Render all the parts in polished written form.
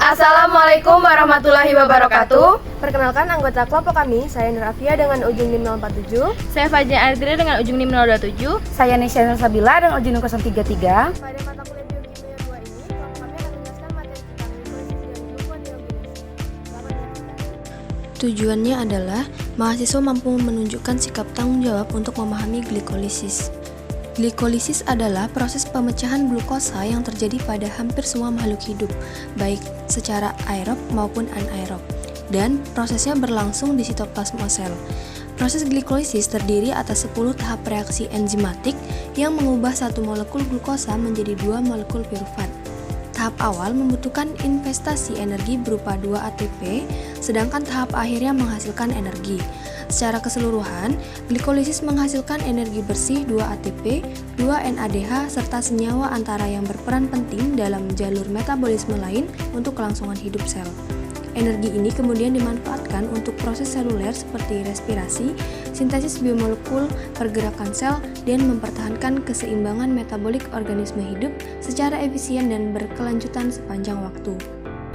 Assalamualaikum warahmatullahi wabarakatuh. Perkenalkan anggota kelompok kami, saya Nur Afia dengan ujung NIM 047. Saya Fajrin Ardria dengan ujung NIM 027. Saya Nisha Sabila dengan ujung 033. Pada mata kuliah biokimia 2 ini, kelompok kami akan menjelaskan materi tentang glikolisis dan gluconeogenesis. Selamat menyaksikan. Tujuannya adalah mahasiswa mampu menunjukkan sikap tanggung jawab untuk memahami glikolisis. Glikolisis adalah proses pemecahan glukosa yang terjadi pada hampir semua makhluk hidup, baik secara aerob maupun anaerob, dan prosesnya berlangsung di sitoplasma sel. Proses glikolisis terdiri atas 10 tahap reaksi enzimatik yang mengubah satu molekul glukosa menjadi 2 molekul pirufat. Tahap awal membutuhkan investasi energi berupa 2 ATP, sedangkan tahap akhirnya menghasilkan energi. Secara keseluruhan, glikolisis menghasilkan energi bersih 2 ATP, 2 NADH, serta senyawa antara yang berperan penting dalam jalur metabolisme lain untuk kelangsungan hidup sel. Energi ini kemudian dimanfaatkan untuk proses seluler seperti respirasi, sintesis biomolekul, pergerakan sel, dan mempertahankan keseimbangan metabolik organisme hidup secara efisien dan berkelanjutan sepanjang waktu.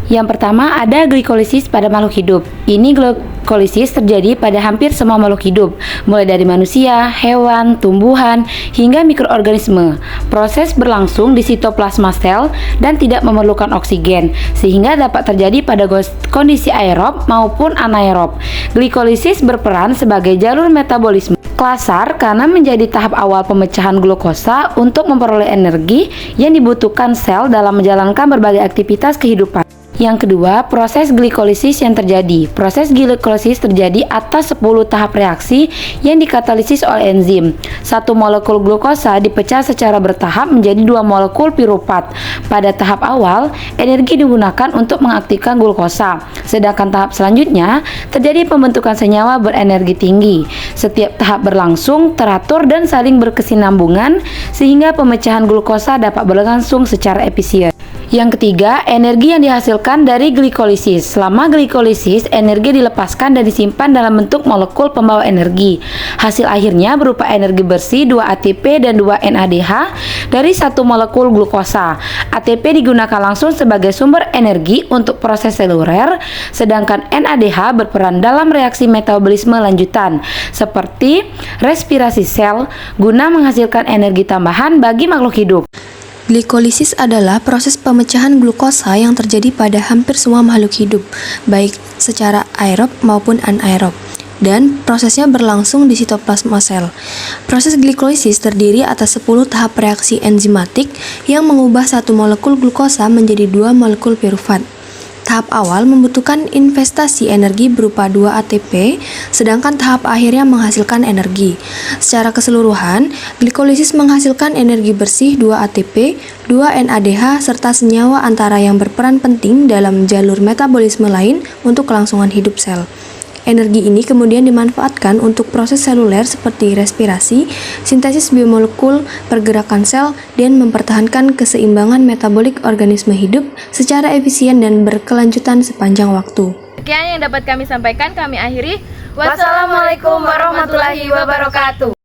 Yang pertama ada glikolisis pada makhluk hidup. Ini glikolisis terjadi pada hampir semua makhluk hidup, mulai dari manusia, hewan, tumbuhan, hingga mikroorganisme. Proses berlangsung di sitoplasma sel dan tidak memerlukan oksigen, sehingga dapat terjadi pada kondisi aerob maupun anaerob. Glikolisis berperan sebagai jalur metabolisme klasar karena menjadi tahap awal pemecahan glukosa untuk memperoleh energi yang dibutuhkan sel dalam menjalankan berbagai aktivitas kehidupan. Yang kedua, proses glikolisis yang terjadi. Proses glikolisis terjadi atas 10 tahap reaksi yang dikatalisis oleh enzim. Satu molekul glukosa dipecah secara bertahap menjadi 2 molekul pirufat. Pada tahap awal, energi digunakan untuk mengaktifkan glukosa. Sedangkan tahap selanjutnya, terjadi pembentukan senyawa berenergi tinggi. Setiap tahap berlangsung, teratur dan saling berkesinambungan sehingga pemecahan glukosa dapat berlangsung secara efisien. Yang ketiga, energi yang dihasilkan dari glikolisis. Selama glikolisis, energi dilepaskan dan disimpan dalam bentuk molekul pembawa energi. Hasil akhirnya berupa energi bersih 2 ATP dan 2 NADH dari satu molekul glukosa. ATP digunakan langsung sebagai sumber energi untuk proses seluler, sedangkan NADH berperan dalam reaksi metabolisme lanjutan, seperti respirasi sel, guna menghasilkan energi tambahan bagi makhluk hidup. Glikolisis adalah proses pemecahan glukosa yang terjadi pada hampir semua makhluk hidup, baik secara aerob maupun anaerob, dan prosesnya berlangsung di sitoplasma sel. Proses glikolisis terdiri atas 10 tahap reaksi enzimatik yang mengubah satu molekul glukosa menjadi 2 molekul pirufat. Tahap awal membutuhkan investasi energi berupa 2 ATP, sedangkan tahap akhirnya menghasilkan energi. Secara keseluruhan, glikolisis menghasilkan energi bersih 2 ATP, 2 NADH, serta senyawa antara yang berperan penting dalam jalur metabolisme lain untuk kelangsungan hidup sel. Energi ini kemudian dimanfaatkan untuk proses seluler seperti respirasi, sintesis biomolekul, pergerakan sel, dan mempertahankan keseimbangan metabolik organisme hidup secara efisien dan berkelanjutan sepanjang waktu. Sekian yang dapat kami sampaikan, kami akhiri. Wassalamualaikum warahmatullahi wabarakatuh.